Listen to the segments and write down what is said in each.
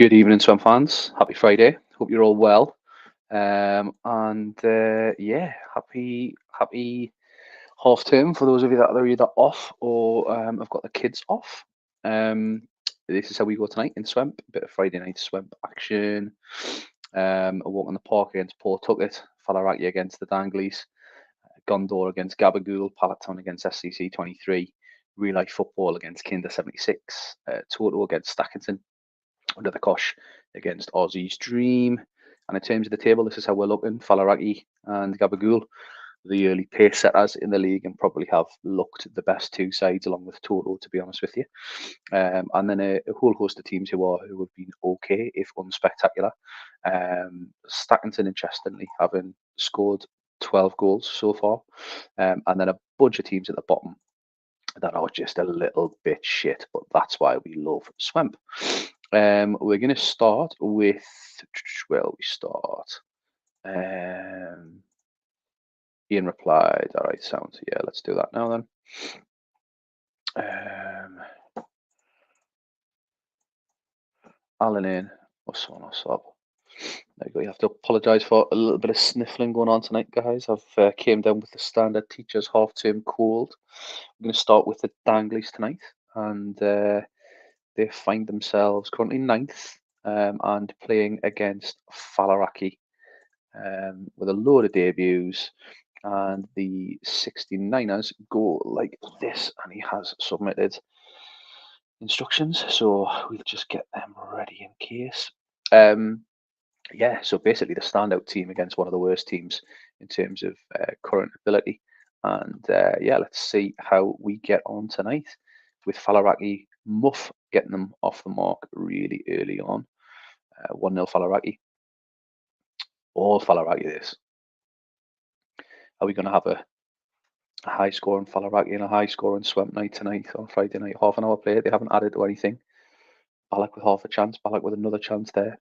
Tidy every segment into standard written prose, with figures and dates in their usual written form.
Good evening, Swim fans. Happy Friday. Hope you're all well. Yeah, happy half term for those of you that are either off or have got the kids off. Um, this is how we go tonight in Swemp. A bit of Friday night Swemp action. A walk in the park against Pawtucket, Fallaraki against the Danglies, Gondor against Gabagool, Palatown against SCC 23, Real Life Football against Kinder 76, Toto against Stackington, under the cosh against Aussie's Dream. And in terms of the table, this is how we're looking. Fallaraki and Gabagool, the early pace setters in the league, and probably have looked the best two sides along with Toto, to be honest with you. And then a whole host of teams who have been okay, if unspectacular. Stackington, interestingly, having scored 12 goals so far. And then a bunch of teams at the bottom that are just a little bit shit, but that's why we love Swemp. We're going to start with, well, we start. Ian replied, all right, sounds, yeah, let's do that now then. Alan in, what's on us up? There you go. You have to apologise for a little bit of sniffling going on tonight, guys. I've came down with the standard teacher's half-term cold. I'm going to start with the Danglies tonight, and they find themselves currently ninth and playing against Fallaraki with a load of debuts. And the 69ers go like this, and he has submitted instructions, so we'll just get them ready in case. Yeah, so basically the standout team against one of the worst teams in terms of current ability. And yeah, let's see how we get on tonight with Fallaraki Muff getting them off the mark really early on. 1-0 Fallaraki. All Fallaraki this. Are we going to have a high scoring Fallaraki and a high scoring Swemp night tonight on Friday night? Half an hour play. They haven't added to anything. Balak with half a chance. Balak with another chance there.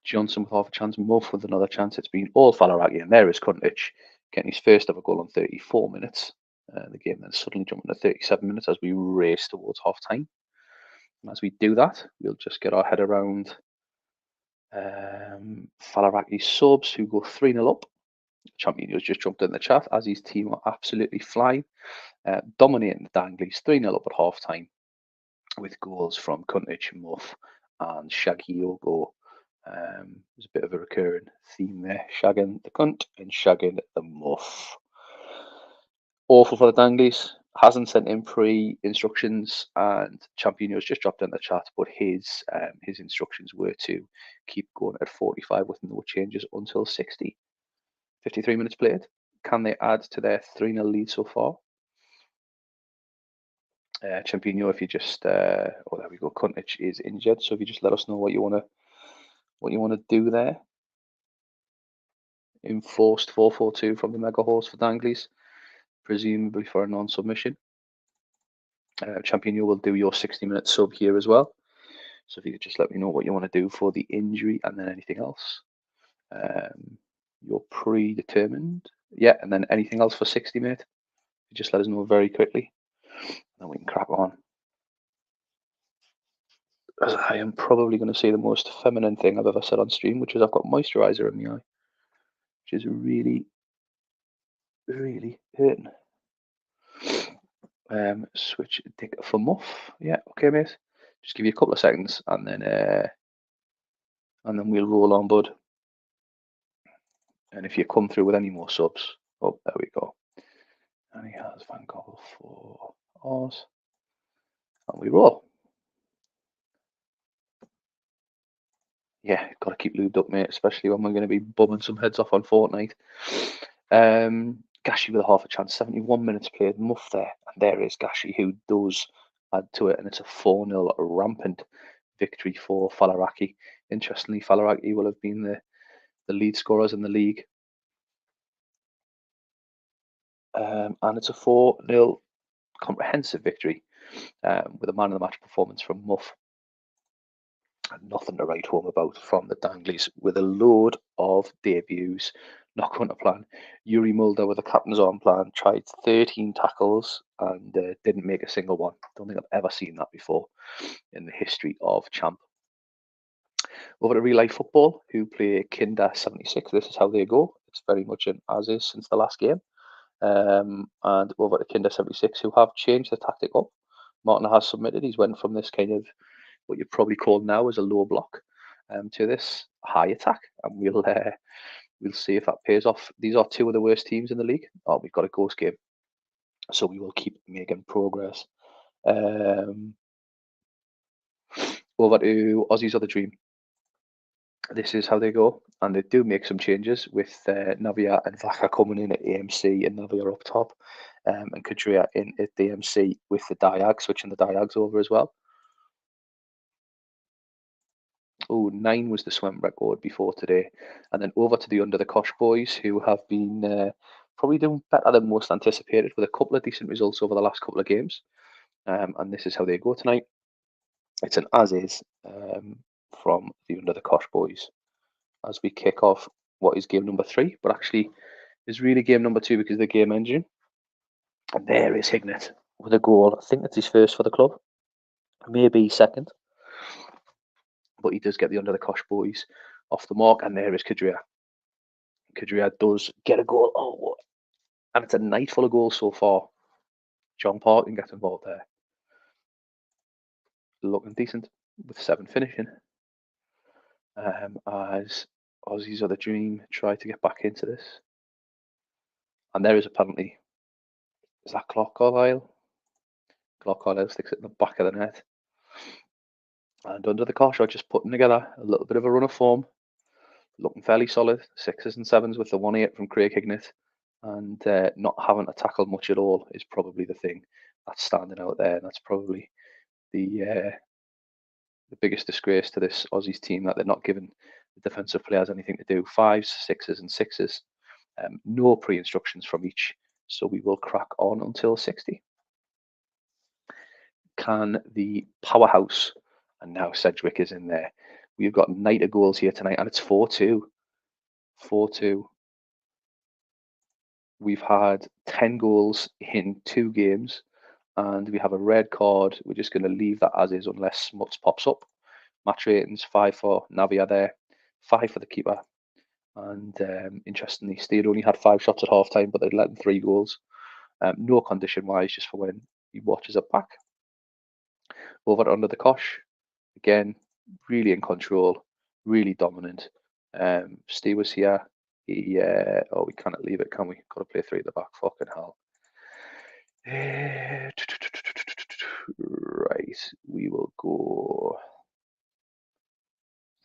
Johnson with half a chance. Muff with another chance. It's been all Fallaraki, and there is Kuntich getting his first ever goal on 34 minutes. The game then suddenly jumping to 37 minutes as we race towards half time. And as we do that, we'll just get our head around Fallaraki subs who go 3-0 up. Champion has just jumped in the chat as his team are absolutely flying, dominating the Danglies 3-0 up at half time with goals from Kuntich, Muff, and Shaggy Yogo. There's a bit of a recurring theme there, shagging the cunt and shagging the muff. Awful for the Danglies. Hasn't sent in pre-instructions, and Championio's just dropped in the chat, but his instructions were to keep going at 45 with no changes until 60. 53 minutes played. Can they add to their 3-0 lead so far? Championio, if you just oh, there we go. Kuntich is injured, so if you just let us know what you want to do there. Enforced 4-4-2 from the Mega Horse for Danglies, presumably for a non-submission. Championio will do your 60-minute sub here as well. So if you could just let me know what you want to do for the injury and then anything else. You're predetermined. Yeah, and then anything else for 60, mate. Just let us know very quickly. Then we can crack on. As I am probably going to say the most feminine thing I've ever said on stream, which is I've got moisturiser in my eye, which is really, really hurting. Switch dick for Muff. Yeah, okay, mate. Just give you a couple of seconds, and then we'll roll on, bud. And if you come through with any more subs, oh, there we go. And he has Van Gogh for Oz, and we roll. Yeah, got to keep lubed up, mate, especially when we're going to be bumming some heads off on Fortnite. Gashi with a half a chance, 71 minutes played, Muff there, and there is Gashi who does add to it, and it's a 4-0 rampant victory for Fallaraki. Interestingly, Fallaraki will have been the lead scorers in the league. And it's a 4-0 comprehensive victory with a man of the match performance from Muff. Nothing to write home about from the Danglies with a load of debuts. Not going to plan. Yuri Mulder with a captain's arm plan tried 13 tackles and didn't make a single one. Don't think I've ever seen that before in the history of Champ. Over to Real Life Football, who play Kinder 76. This is how they go. It's very much an as is since the last game. And over to Kinder 76, who have changed the tactic up. Martin has submitted. He's went from this kind of what you'd probably call now as a low block to this high attack, and we'll see if that pays off. These are two of the worst teams in the league. Oh, we've got a ghost game, so we will keep making progress. Over to Aussies of the Dream. This is how they go, and they do make some changes with Navia and Vaca coming in at AMC and Navia up top, and Kadria in at DMC with the Diag, switching the Diags over as well. Oh, 9 was the Swemppppp record before today. And then over to the Under the Kosh boys, who have been probably doing better than most anticipated with a couple of decent results over the last couple of games. And this is how they go tonight. It's an as is from the Under the Kosh boys as we kick off what is game number 3, but actually is really game number 2 because of the game engine. And there is Hignett with a goal. I think that's his first for the club, maybe second. But he does get the Under the Kosh boys off the mark, and there is Kadria. Kadria does get a goal. Oh, what? And it's a night full of goals so far. John Parkin gets involved there. Looking decent with 7 finishing. As Aussies of the Dream try to get back into this. And there is a penalty. Is that Clark Carlisle? Clark Carlisle sticks it in the back of the net. And Under the Kosh are just putting together a little bit of a run of form. Looking fairly solid. 6s and 7s with the 1-8 from Craig Hignett. And not having to tackle much at all is probably the thing that's standing out there. And that's probably the biggest disgrace to this Aussies team, that they're not giving the defensive players anything to do. 5s, 6s, and 6s. No pre-instructions from each. So we will crack on until 60. Can the powerhouse, and now Sedgwick is in there. We've got night of goals here tonight, and it's 4-2. 4-2. We've had 10 goals in 2 games, and we have a red card. We're just going to leave that as is unless Smuts pops up. Match ratings, 5 for Navia there, 5 for the keeper. And interestingly, Steed only had 5 shots at half time, but they'd let him 3 goals. No condition-wise, just for when he watches it back. Over Under the Kosh, again, really in control, really dominant. Steve was here. We cannot leave it, can we? Got to play 3 at the back. Fucking hell. Right, we will go.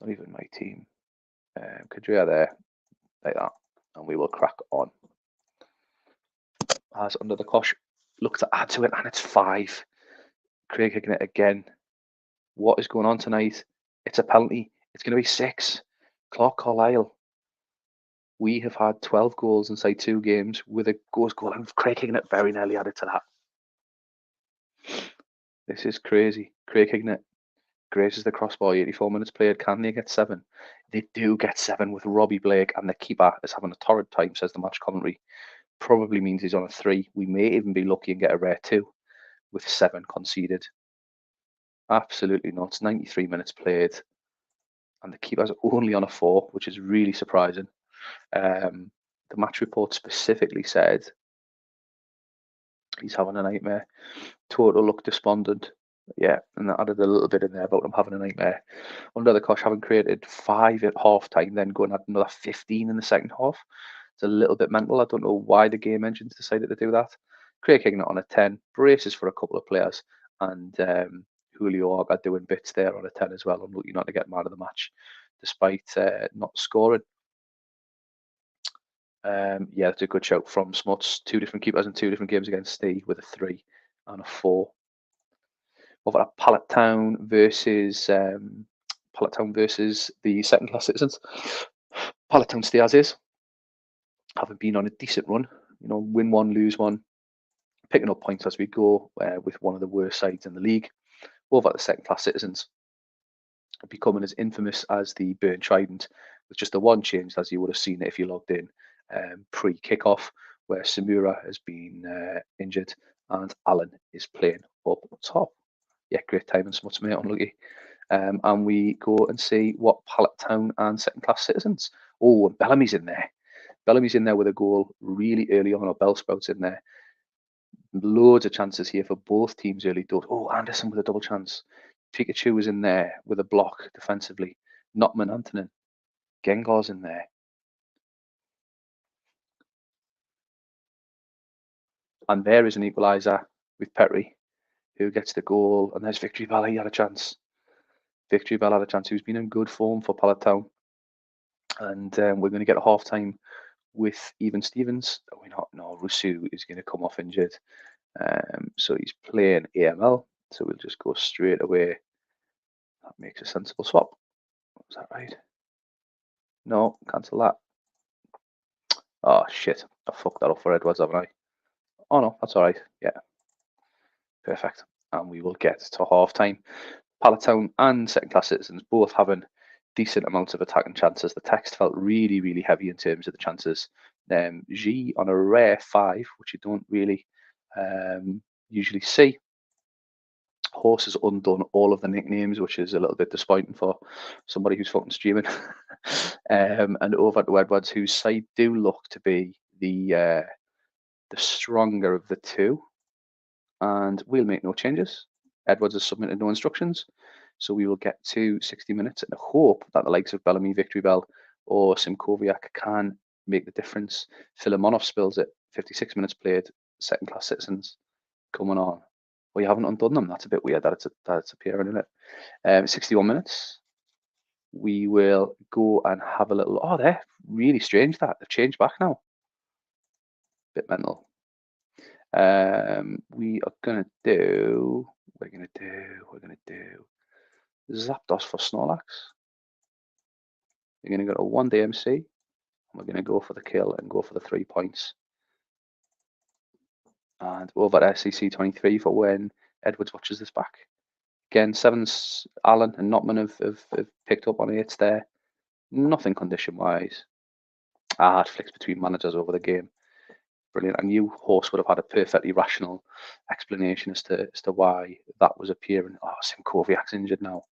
Not even my team. Kadria there, like that, and we will crack on. As Under the Kosh look to add to it, and it's 5. Craig Hignett again. What is going on tonight? It's a penalty. It's going to be 6. Clark Carlisle. We have had 12 goals inside 2 games with a ghost goal, and Craig Hignett very nearly added to that. This is crazy. Craig Hignett graces the crossbar, 84 minutes played. Can they get 7? They do get 7 with Robbie Blake, and the keeper is having a torrid time, says the match commentary. Probably means he's on a 3. We may even be lucky and get a rare 2 with 7 conceded. Absolutely nuts. 93 minutes played, and the keeper's only on a 4, which is really surprising. The match report specifically said he's having a nightmare. Total look despondent. Yeah, and that added a little bit in there about him having a nightmare. Under the Kosh having created 5 at half time, then going at another 15 in the second half. It's a little bit mental. I don't know why the game engines decided to do that. Craig Hignett on a 10, braces for a couple of players, and Julio Arga doing bits there on a 10 as well. I'm lucky not to get man of the match, despite not scoring. Yeah, it's a good shout from Smuts. 2 different keepers in 2 different games against Steve with a 3 and a 4. Over at Pallet Town versus the second class citizens. Pallet Town stay as is, having been on a decent run. Win 1, lose 1, picking up points as we go with one of the worst sides in the league. Over at the second class citizens, becoming as infamous as the Burn Trident, with just the one change, as you would have seen it if you logged in pre-kickoff, where Samura has been injured and Alan is playing up top. Yeah, great timing, Smuts, mate, unlucky. and we go and see what Pallet Town and second class citizens. Oh, and Bellamy's in there. Bellamy's in there with a goal really early on, or Bellsprout's in there. Loads of chances here for both teams early doors. Oh, Anderson with a double chance. Pikachu was in there with a block defensively. Notman, Antonin. Gengar's in there. And there is an equaliser with Petrie, who gets the goal. And there's Victory Bell. He had a chance. Victory Bell had a chance. Who's been in good form for Pallet Town. And we're going to get a half time with Even Stevens. We're not. No, Rusu is going to come off injured. So he's playing AML. So we'll just go straight away. That makes a sensible swap. Is that right? No, cancel that. Oh shit, I fucked that up for Edwards, haven't I? Oh no, that's all right. Yeah, perfect. And we will get to half time. Pallet Town and second class citizens both having decent amounts of attacking chances. The text felt really, really heavy in terms of the chances. G on a rare 5, which you don't really usually see. Horse has undone all of the nicknames, which is a little bit disappointing for somebody who's fucking streaming. And over to Edwards, whose side do look to be the stronger of the two. And we'll make no changes. Edwards has submitted no instructions. So we will get to 60 minutes and hope that the likes of Bellamy, Victory Bell, or Simkoviak can make the difference. Filimonov spills it. 56 minutes played. Second class citizens coming on. Well, you haven't undone them. That's a bit weird that it's appearing, isn't it? 61 minutes. We will go and have a little. Oh, they're really strange that they've changed back now. Bit mental. We are gonna do. We're gonna do Zapdos for Snorlax. We're gonna go to 1 DMC. And we're gonna go for the kill and go for the 3 points. And over at SCC 23 for when Edwards watches this back. Again, Sevens, Allen and Notman have picked up on 8s there. Nothing condition-wise. It flicks between managers over the game. Brilliant. And you, Horse, would have had a perfectly rational explanation as to why that was appearing. Oh, Simkoviak's injured now.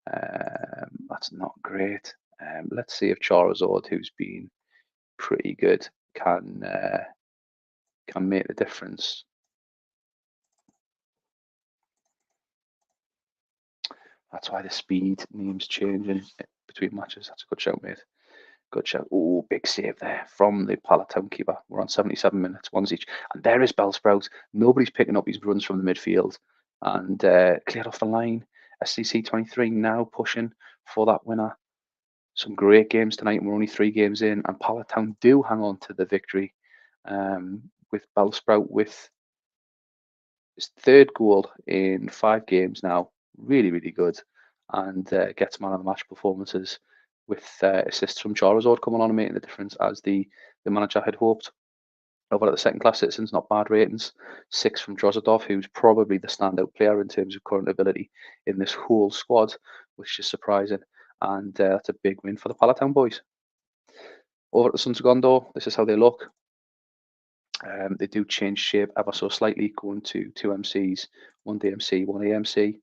That's not great. Let's see if Charizard, who's been pretty good, can make the difference. That's why the speed name's changing between matches. That's a good shout, mate. Good shout. Oh, big save there from the Pallet Town keeper. We're on 77 minutes, ones each. And there is Bellsprout. Nobody's picking up his runs from the midfield. And cleared off the line. SCC 23 now pushing for that winner. Some great games tonight, and we're only 3 games in. And Pallet Town do hang on to the victory with Bellsprout with his 3rd goal in 5 games now. Really, really good. And gets man of the match performances with assists from Charizard coming on and making the difference as the manager had hoped. Over at the second class citizens, not bad ratings. 6 from Drozodov, who's probably the standout player in terms of current ability in this whole squad, which is surprising. And that's a big win for the Pallet Town boys. Over at the Sons of Gondor, this is how they look. They do change shape ever so slightly, going to 2 MCs, 1 DMC, 1 AMC.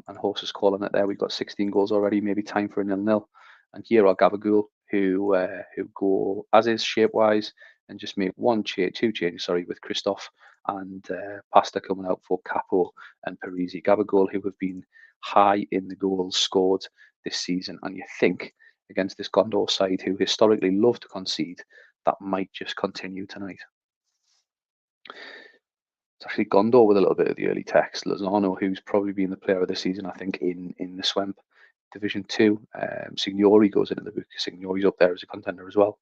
And Horse is calling it there. We've got 16 goals already, maybe time for a 0-0. And here are Gabagool, who go as is shape-wise and just make 2 changes, with Christoph and Pasta coming out for Capo and Parisi. Gabagool, who have been high in the goals scored this season. And you think, against this Gondor side, who historically love to concede, that might just continue tonight. It's actually Gondor with a little bit of the early text. Lozano, who's probably been the player of the season, I think, in the Swemppppp Division 2. Signori goes into the book. Signori's up there as a contender as well.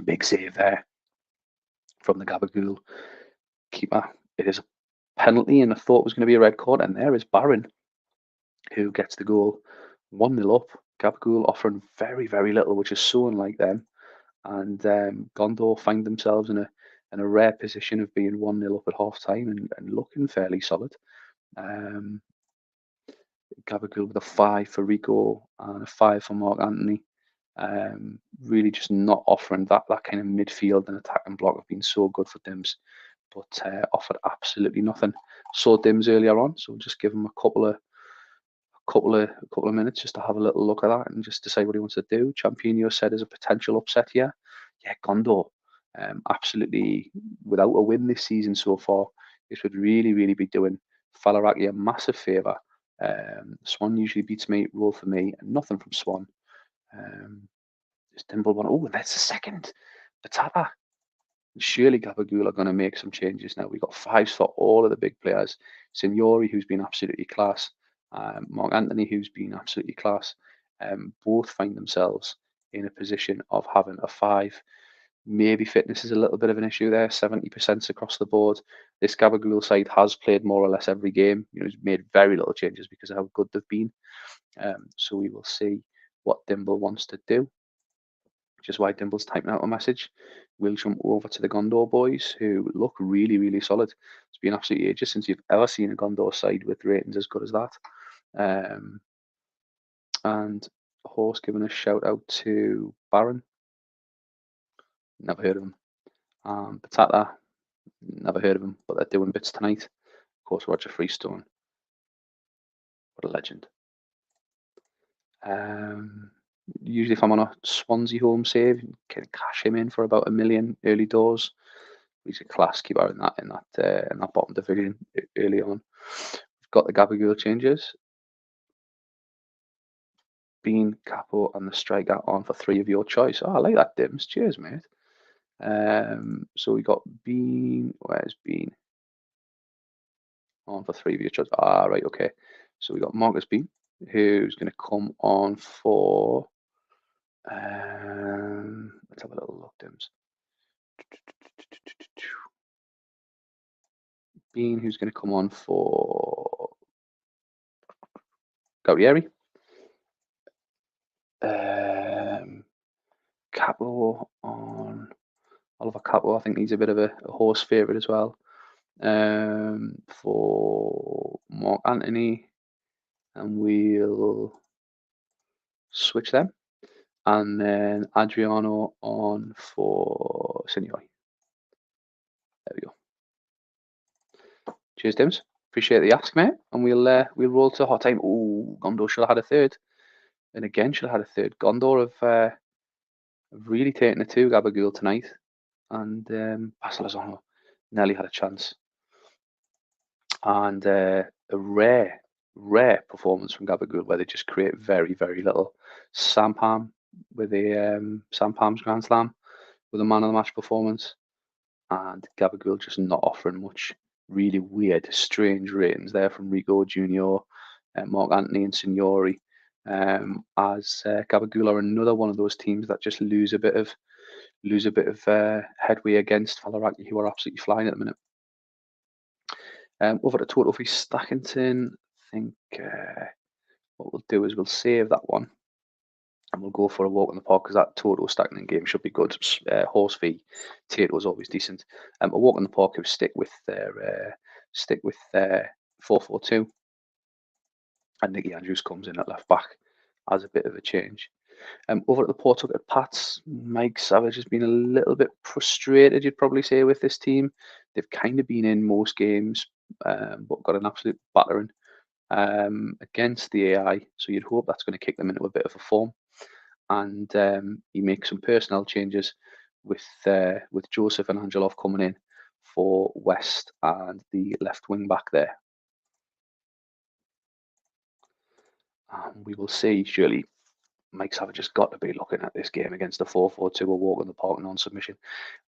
Big save there from the Gabagool keeper. It is a penalty, and I thought it was going to be a red card. And there is Barron, who gets the goal. 1-0 up. Gabagool offering very, very little, which is so unlike them. And Gondor find themselves in a rare position of being 1-0 up at half time and looking fairly solid. Gabagool with a 5 for Rico and a 5 for Mark Anthony. Really just not offering that kind of midfield and attack and block have been so good for Dims. but offered absolutely nothing. Saw Dims earlier on, so we'll just give him a couple of minutes just to have a little look at that and just decide what he wants to do. Champino said there's a potential upset here. Yeah, Gondor, absolutely without a win this season so far. This would really be doing Falaraki a massive favour. Swan usually beats me, roll for me, and nothing from Swan. Just Dimble one. Oh, that's the second. Batata. Surely Gabagool are going to make some changes now. We've got fives for all of the big players. Signori, who's been absolutely class. Mark Anthony, who's been absolutely class. Both find themselves in a position of having a five. Maybe fitness is a little bit of an issue there. 70% across the board. This Gabagool side has played more or less every game. He's made very little changes because of how good they've been. So we will see what Dimble wants to do, which is why Dimble's typing out a message. We'll jump over to the Gondor boys, who look really solid. It's been absolutely ages since you've ever seen a Gondor side with ratings as good as that. And Horse giving a shout out to Baron. Never heard of him. Patata, never heard of him, but they're doing bits tonight. Of course, Roger Freestone. What a legend. Usually if I'm on a Swansea home save, can cash him in for about $1 million early doors. He's a class keeper in that bottom division early on. We've got the Gabagool changes. Bean, Capo, and the striker on for 3 of your choice. Oh, I like that, Dims. Cheers, mate. So we got Bean. Where's Bean? On for 3 of your choice. Ah, right, okay. So we got Marcus Bean, who's going to come on for. Let's have a little look, Dims. Bean, who's going to come on for Gaurieri. Capo on Oliver Capo. I think he's a bit of a horse favourite as well. For Mark Anthony, and we'll switch them. And then Adriano on for Signori. There we go. Cheers, Dims. Appreciate the ask, mate. And we'll roll to hot time. Oh, Gondor should have had a third. And again, should have had a third. Gondor have really taken the two Gabagool tonight. And Pasalazano nearly had a chance. And a rare performance from Gabagool where they just create very little. Sampam with the Sampam's Grand Slam with a man of the match performance. And Gabagool just not offering much. Really weird, strange ratings there from Rico Jr., Mark Anthony, and Signori. As Gabagool are another one of those teams that just lose a bit of headway against Falaraki, who are absolutely flying at the minute. Over to Total for Stackington. I think what we'll do is we'll save that one and we'll go for a walk in the park because that Total Stackington game should be good. Horse v Tato is always decent. A walk in the park who stick with their 4-4-2, and Nicky Andrews comes in at left back as a bit of a change. Over at the Pawtucket Pats, Mike Savage has been a little bit frustrated, you'd probably say, with this team. They've kind of been in most games, but got an absolute battering against the AI. So you'd hope that's going to kick them into a bit of a form. And he makes some personnel changes with Joseph and Angelov coming in for West and the left wing back there. We will see, surely. Mike Savage has got to be looking at this game against a 4-4-2, a walk in the park and on submission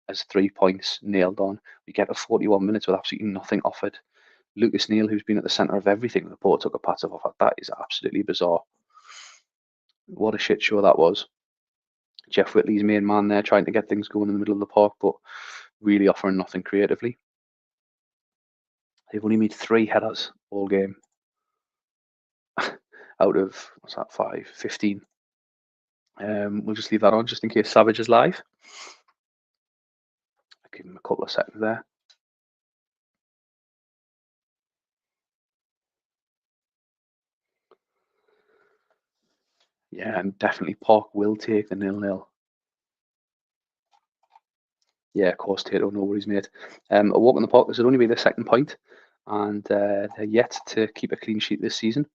as 3 points nailed on. We get to 41 minutes with absolutely nothing offered. Lucas Neal, who's been at the centre of everything the Pawtucket Pats have offered, that is absolutely bizarre. What a shit show that was. Jeff Whitley's main man there trying to get things going in the middle of the park, but really offering nothing creatively. They've only made 3 headers all game out of, what's that, 15. We'll just leave that on just in case Savage is live. I'll give him a couple of seconds there. Yeah, and definitely Park will take the 0-0. Yeah, of course, Tato, no worries, mate. A walk in the park, this would only be the second point, and they're yet to keep a clean sheet this season.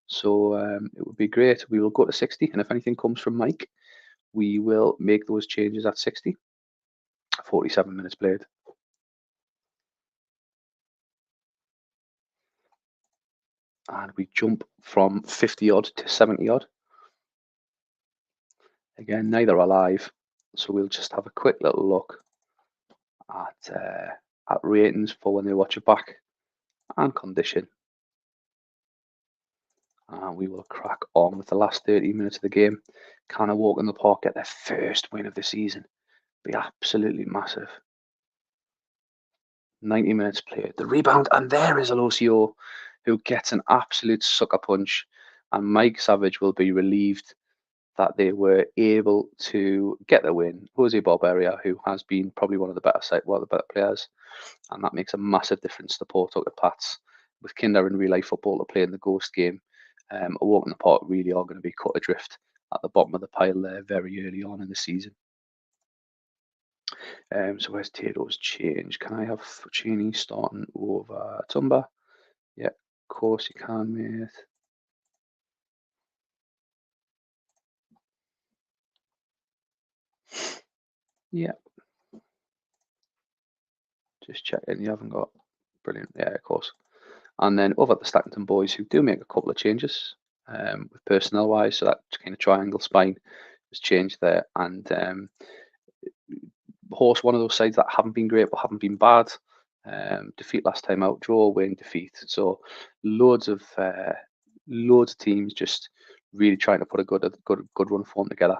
So it would be great. We will go to 60, and if anything comes from Mike, we will make those changes at 60. 47 minutes played. And we jump from 50 odd to 70 odd. Again, neither are live, so we'll just have a quick little look at ratings for when they watch it back and condition. And we will crack on with the last 30 minutes of the game. Can a walk in the park get their first win of the season? Be absolutely massive. 90 minutes played. The rebound, and there is Alosio, who gets an absolute sucker punch. And Mike Savage will be relieved that they were able to get the win. Jose Barberia, who has been probably one of the better players, and that makes a massive difference to Pawtucket Pats. With Kinder in real life football to play in the Ghost game, a walk in the park really are going to be cut adrift at the bottom of the pile there very early on in the season. So where's Tato's change? Can I have Fuccini starting over Tumba? Yeah, of course you can, mate. Yeah, just checking you haven't got brilliant. Yeah, of course. And then over at the Stackington boys, who do make a couple of changes with personnel wise, so that kind of triangle spine has changed there. And Horse, one of those sides that haven't been great but haven't been bad. Defeat last time out, draw, win, defeat. So loads of teams just really trying to put a good run form together.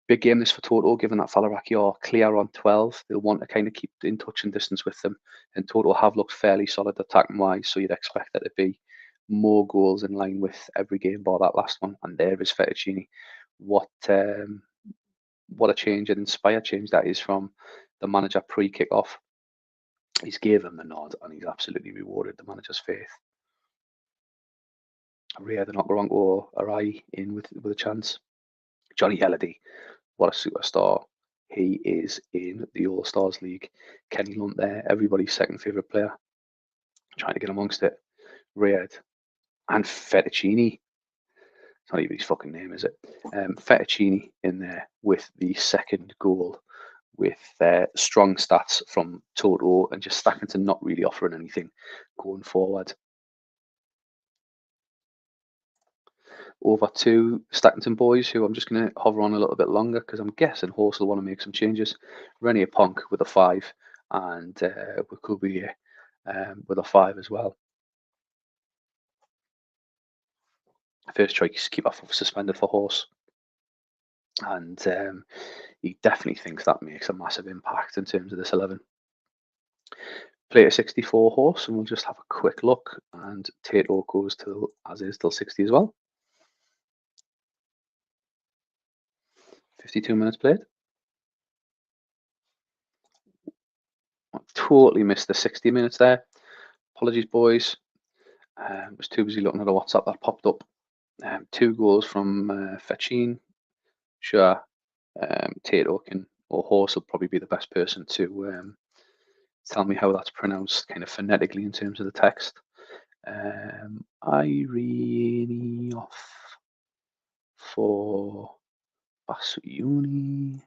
Big game this for Toto, given that Faliraki are clear on 12. They'll want to kind of keep in touch and distance with them. And Toto have looked fairly solid attacking wise, so you'd expect there to be more goals in line with every game bar that last one. And there is Fettuccini. What a change, an inspired change that is from the manager pre-kick-off. He's gave him the nod and he's absolutely rewarded the manager's faith. Ria the Nokarongo Arai in with a chance. Johnny Helledy, what a superstar. He is in the All-Stars League. Kenny Lunt there, everybody's second favourite player. Trying to get amongst it. Riyad and Fettuccini. It's not even his fucking name, is it? Fettuccini in there with the second goal, with strong stats from Toto and just Stackington not really offering anything going forward. Over to Stackington boys, who I'm just going to hover on a little bit longer because I'm guessing Horse will want to make some changes. Renier Punk with a 5 and Wakubi with a 5 as well. First choice keeper suspended for Horse. And he definitely thinks that makes a massive impact in terms of this 11. Play a 64 Horse, and we'll just have a quick look. And Tato goes till, as is, till 60 as well. 52 minutes played. I totally missed the 60 minutes there. Apologies, boys. Was too busy looking at a WhatsApp that popped up. 2 goals from Fetchin. Sure, Tato or Horse will probably be the best person to tell me how that's pronounced kind of phonetically in terms of the text. Irene off for Basuyuni.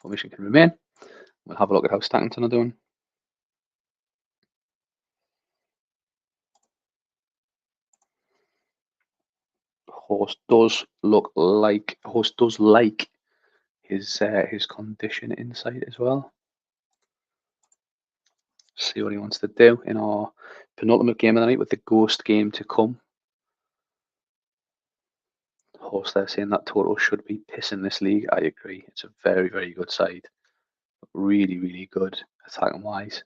Formation can remain. We'll have a look at how Stackington are doing. Horse does like his condition insight as well. See what he wants to do in our penultimate game of the night with the Ghost game to come. Horse there saying that Toto should be pissing this league. I agree. It's a very, very good side. Really, really good attacking wise.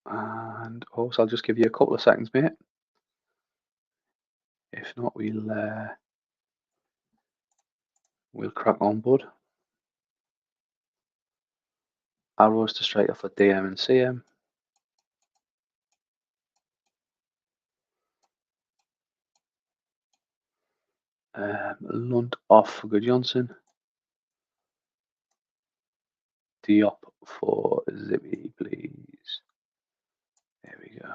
And Horse, I'll just give you a couple of seconds, mate. If not, we'll crack on, bud. Arrows to straight off for DM and CM. Lund off for Good Johnson. Diop for Zippy, please. There we go.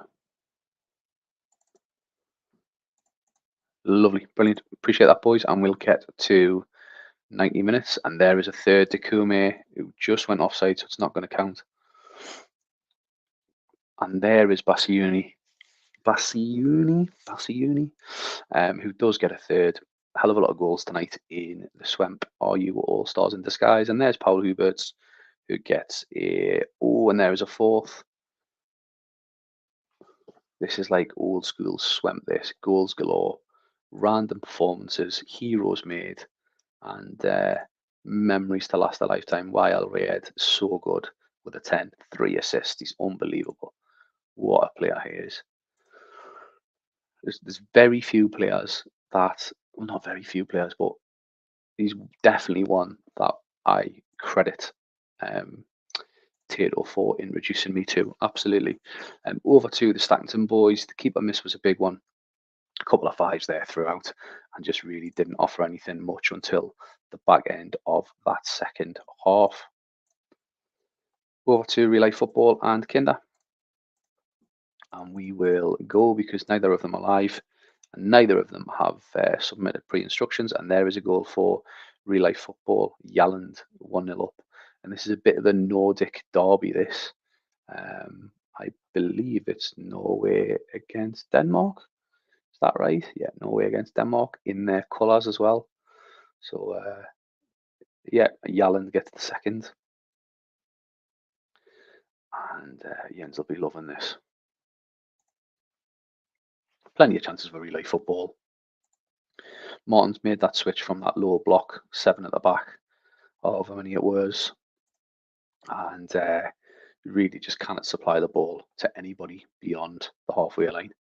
Lovely, brilliant. Appreciate that, boys. And we'll get to 90 minutes. And there is a third Dekume who just went offside, so it's not going to count. And there is Bassiuni, who does get a third. Hell of a lot of goals tonight in the Swemppppp RU All-Stars in disguise. And there's Paul Huberts, who gets a... Oh, and there is a fourth. This is like old school Swemppppp, this. Goals galore, random performances, heroes made, and memories to last a lifetime. YL Rayed, so good with a 10, 3 assists. He's unbelievable. What a player he is. There's very few players that, well, not very few players, but he's definitely one that I credit Tato for introducing me to. Absolutely. Over to the Stackington boys. The keeper miss was a big one. A couple of fives there throughout, and just really didn't offer anything much until the back end of that second half. Over to relay football and Kinder. And we will go because neither of them are live and neither of them have submitted pre-instructions. And there is a goal for relay football. Yalland 1-0 up. And this is a bit of a Nordic derby, this. I believe it's Norway against Denmark. Is that right? Yeah, Norway against Denmark in their colours as well. So, yeah, Yalland gets the second. And Jens will be loving this. Plenty of chances for relay football. Martin's made that switch from that low block, 7 at the back, however many it was. And really just cannot supply the ball to anybody beyond the halfway line.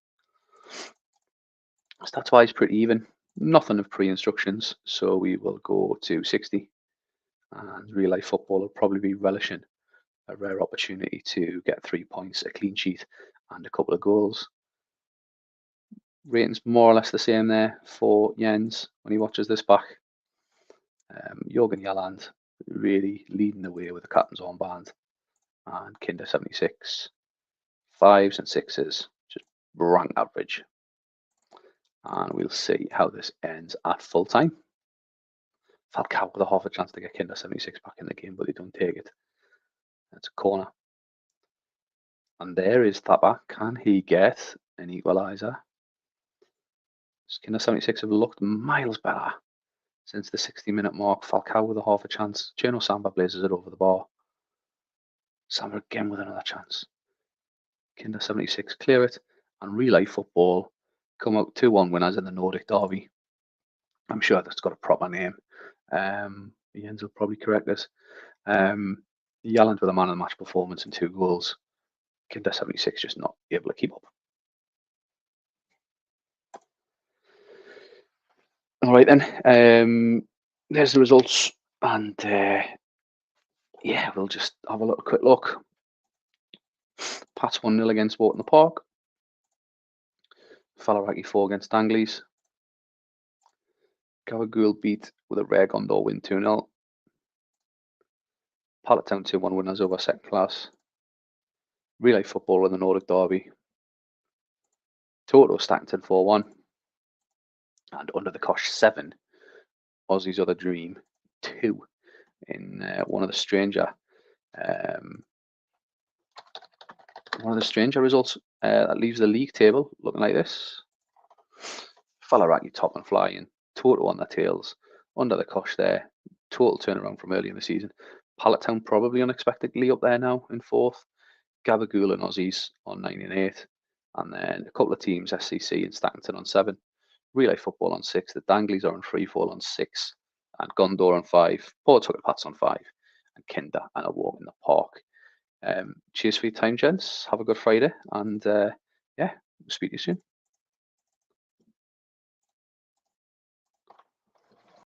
Stats-wise, pretty even. Nothing of pre-instructions, so we will go to 60. And relay football will probably be relishing a rare opportunity to get 3 points, a clean sheet, and a couple of goals. Ratings more or less the same there for Jens when he watches this back. Jürgen Yalland really leading the way with the captain's armband, and Kinder 76, 5s and 6s, just rank average. And we'll see how this ends at full time. Falcao with a half a chance to get Kinder 76 back in the game, but they don't take it. It's a corner. And there is Tapa. Can he get an equaliser? Kinder 76 have looked miles better since the 60-minute mark. Falcao with a half a chance. Cherno Samba blazes it over the bar. Samba again with another chance. Kinder 76 clear it, and relay football come out 2-1 winners in the Nordic derby. I'm sure that's got a proper name. Jens will probably correct this. Yalland with a man of the match performance and 2 goals. Kinder 76 just not able to keep up. All right then, there's the results, and yeah, we'll just have a little quick look. Pats 1-0 against Wharton the Park. Falaraki 4 against Danglies. Gavagool beat with a rare Gondor win 2-0. Pallet Town 2-1 winners over second class. Relay football in the Nordic derby. Toto Stackington 4-1. And under the Kosh 7, Aussie's Other Dream 2 in one of the stranger results that leaves the league table looking like this. Falaraki top and flying, Toto on their tails, under the Kosh there, total turnaround from early in the season. Pallet Town probably unexpectedly up there now in 4th. Gavagool and Aussies on 9 and 8, and then a couple of teams, SCC and Stackington on 7. Relay football on 6. The Danglies are on free fall on 6, and Gondor on 5. Port Tucket Pats on 5, and Kinder and a walk in the park. Cheers for your time, gents. Have a good Friday, and yeah, speak to you soon.